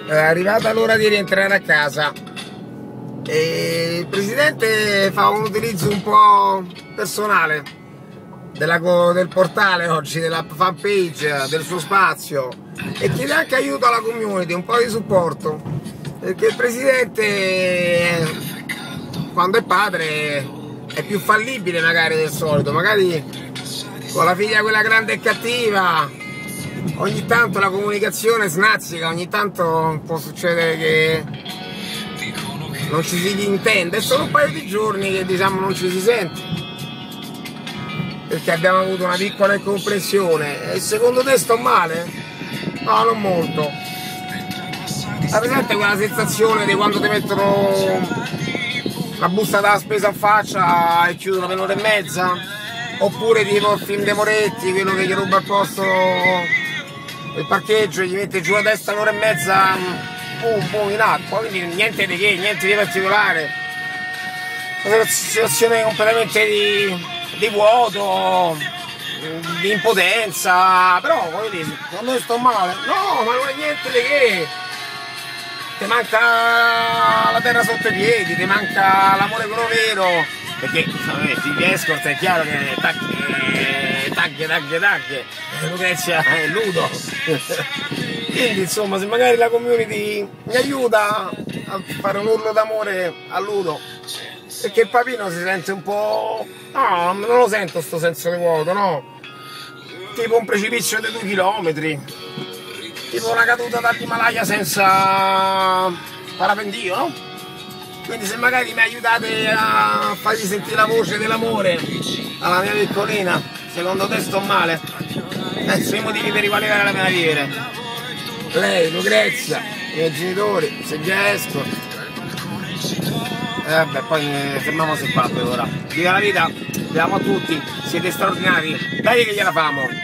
È arrivata l'ora di rientrare a casa e il presidente fa un utilizzo un po' personale del portale oggi, della fanpage, del suo spazio, e chiede anche aiuto alla community, un po' di supporto, perché il presidente, quando è padre, è più fallibile magari del solito, magari con la figlia quella grande e cattiva ogni tanto la comunicazione snazzica, ogni tanto può succedere che non ci si intende. È solo un paio di giorni che diciamo non ci si sente, perché abbiamo avuto una piccola incomprensione. E secondo te sto male? No, non molto. La presente quella sensazione di quando ti mettono la busta della spesa in faccia e chiudono per un'ora e mezza? Oppure tipo il film dei Moretti, quello che gli ruba il posto, il parcheggio, e gli mette giù la testa un'ora e mezza, boom, in acqua, quindi niente di che, niente di particolare. Una situazione completamente di vuoto, di impotenza, però voglio dire, quando io sto male, no, ma non è niente di che. Ti manca la terra sotto i piedi, ti manca l'amore quello vero, perché ti escort è chiaro che taglie, Lucrezia è nudo. Quindi insomma, se magari la community mi aiuta a fare un urlo d'amore a Ludo, perché il papino si sente un po', no, non lo sento sto senso di vuoto, no, tipo un precipizio di 2 chilometri, tipo una caduta dall'Himalaya senza parapendio, no? Quindi se magari mi aiutate a fargli sentire la voce dell'amore alla mia piccolina, secondo te sto male? Sono i motivi per i quali vale la pena vivere. Lei, Lucrezia, i miei genitori, se già esco. Vabbè, poi fermiamo qua per ora. Viva la vita, vediamo a tutti, siete straordinari, dai che gliela famo!